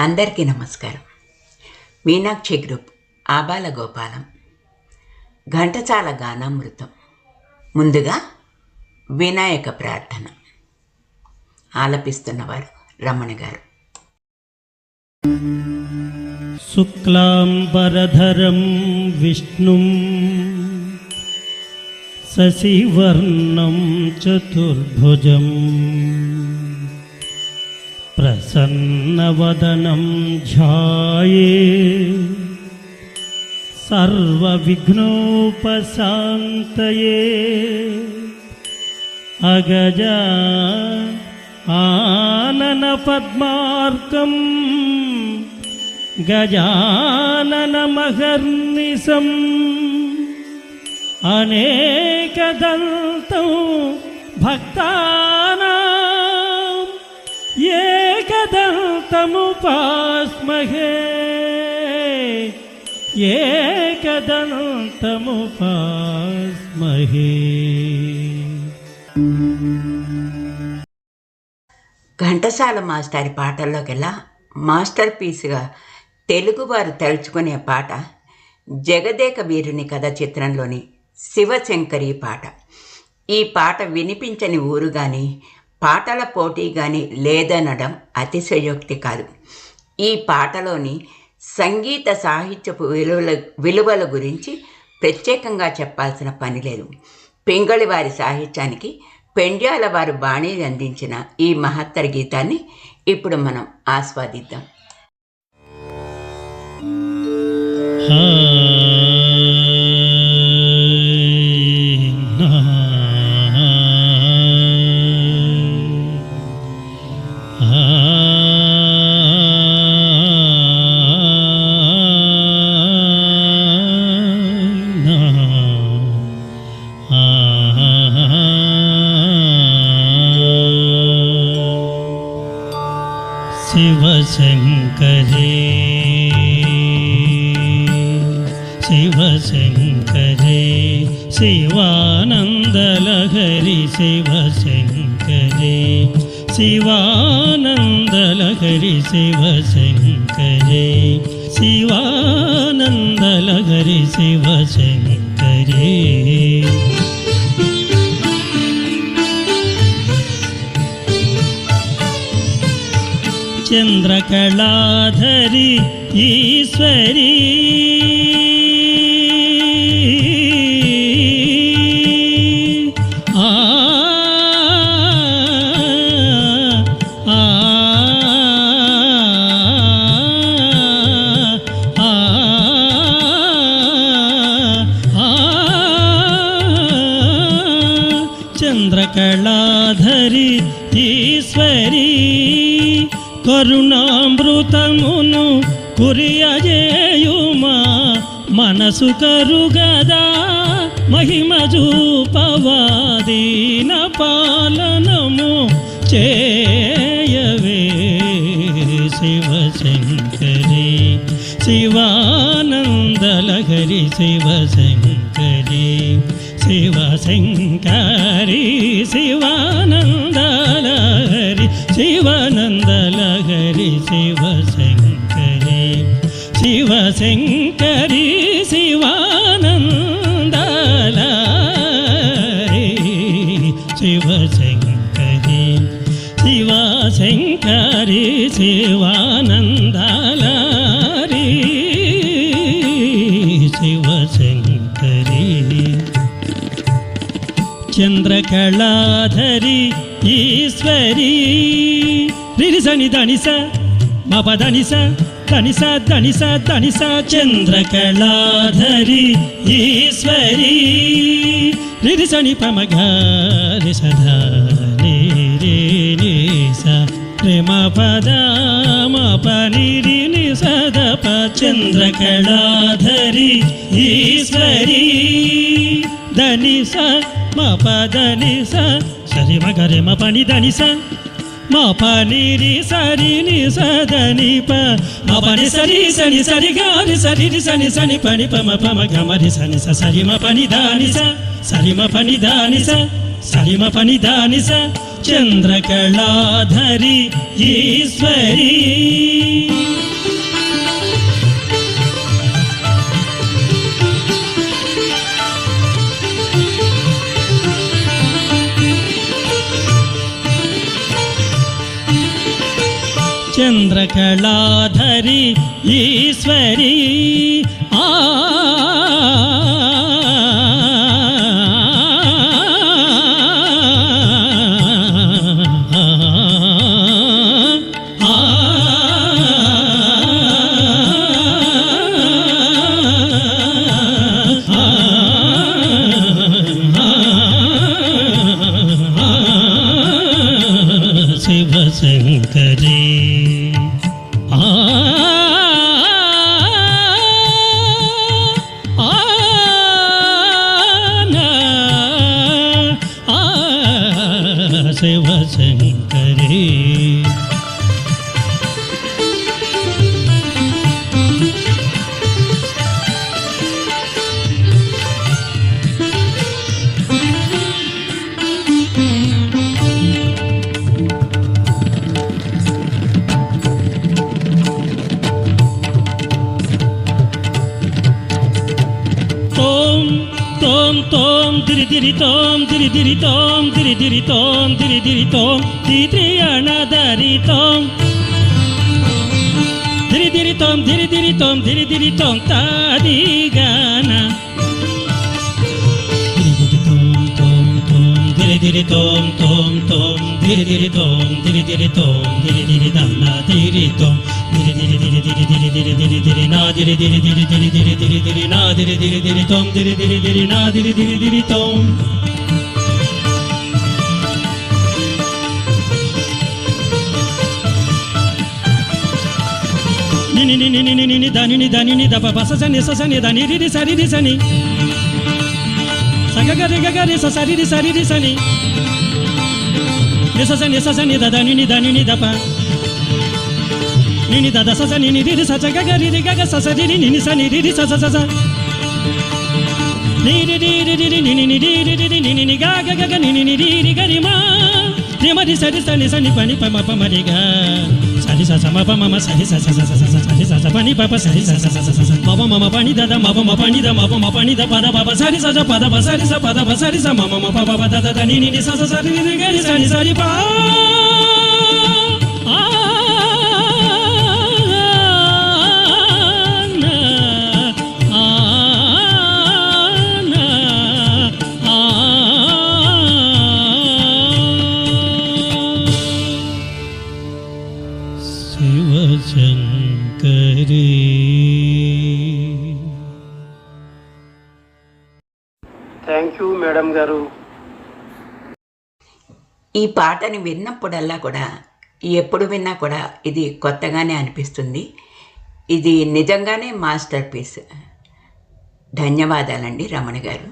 అందరికీ నమస్కారం. మీనాక్షి గ్రూప్ ఆబాల గోపాలం ఘంటసాల గానామృతం. ముందుగా వినాయక ప్రార్థన ఆలపిస్తున్నవారు రమణ గారు. శుక్లాంబరధరం విష్ణుం శశివర్ణం చతుర్భుజం ప్రసన్నవదనం ధ్యాయే సర్వవిఘ్నోపశాంతయే అగజా ఆనన పద్మార్కం గజాననమహర్నిశం అనేకదంతం భక్తానాం ఏకదంతముపాస్మహే ఏకదంతముపాస్మహే. ఘంటసాల మాస్టారి పాటల్లోకెల్లా మాస్టర్ పీస్గా తెలుగువారు తలుచుకునే పాట జగదేక వీరుని కథ చిత్రంలోని శివశంకరి పాట. ఈ పాట వినిపించని ఊరు కానీ పాటల పోటీ కానీ లేదనడం అతిశయోక్తి కాదు. ఈ పాటలోని సంగీత సాహిత్యపు విలువల గురించి ప్రత్యేకంగా చెప్పాల్సిన పని లేదు. పింగళి వారి సాహిత్యానికి పెండ్యాల వారు బాణీ అందించిన ఈ మహత్తర గీతాన్ని ఇప్పుడు మనం ఆస్వాదిద్దాం. శివశంకరే శివశంకరే శివానందలహరి శివశంకరే శివానందలహరి శివశంకరే శివానందలహరి శివశంకరే. చంద్రకళాధరి ఈశ్వరీ చంద్రకళాధరి ఈశ్వరీ కరుణామృతమును కురియజేయుమా మనసు కరుగదా మహిమ చూపవాదీన పాలనము చేయవే శివశంకరి శివానందలహరి శివశంకరి శివశంకరి శివానందలహరి శివానందలహరి శివశంకరి శివశంకరి శివానందలహరి శివశంకరి శివశంకరి శివానందలహరి శివశంకరి. చంద్రకళాధరి ఈశ్వరీ రిరిసని ధనిస మప ధనిస ధనిస ధనిస ధనిస చంద్రకళాధరి ఈశ్వరీ రిరిసని పమగారి సధాని రేస ప్రేమ పద మప నిరిని సదప చంద్రకళాధరి ఈశ్వరీ ధనిస మప ధనిస సరి మగరి మపని ధనిస మపని రి సరి ని సదని ప మపని సరి సని సరి గారి సరి రి సని సని పని పమ పమ గమరి సని స సరి మపని ధాని స సరి మపని ధాని స సరి మపని ధాని స చంద్రకళాధరి ఈశ్వరీ. వరకళాధరి ఈశ్వరి ఆ శివశంకరి శివశంకరి తోం దిరి దిరి తోం దిరి దిరి తోం దిరి దిరి తోం దిరి దిరి తోం దిరి అణదరి తోం దిరి దిరి తోం దిరి దిరి తోం దిరి దిరి తోం తాది గాన దిరి దిరి తోం తోం తోం దిరి దిరి తోం దిరి దిరి తోం దిరి దిరి దాన దిరి తోం దిరి దిరి దిరి దిరి దిరి దిరి దిరి దిరి నా దిరి దిరి దిరి దిరి దిరి దిరి దిరి నా దిరి దిరి దిరి తోం దిరి దిరి దిరి నా దిరి దిరి దిరి తోం నిని నిని నిని నిని దానిని దానిని దప పససని ససని దాని రిరి సరి రి సని సగగరి గగరి ససరి రి సరి రి సని నిససని ససని దానిని దానిని దప నిని దద ససని నిరి రి సచ గగరి రి గగ ససరి రి నిని సని రిరి సస సస నిరి రి రి రి నిని రి రి రి నిని ని గగ గగ నిని ని రి రి గరి మా నిమరి సరి సని సని పని పమ పమ రి గ సరి స సమ పమ మ సరి స స స స స సరి స స పని పప సరి స స స స స మమ మమ పని దద మమ మ పని ద మమ మ పని ద పద పప సరి స స పద ప సరి స పద ప సరి స మమ మ ప ప ద ద ద ని ని స స సరి రి గరి సని సరి పా శివశంకరి. థ్యాంక్ యూ మేడం గారు. ఈ పాటని విన్నప్పుడల్లా కూడా ఎప్పుడు విన్నా కూడా ఇది కొత్తగానే అనిపిస్తుంది. ఇది నిజంగానే మాస్టర్ పీస్. ధన్యవాదాలండి రమణ గారు.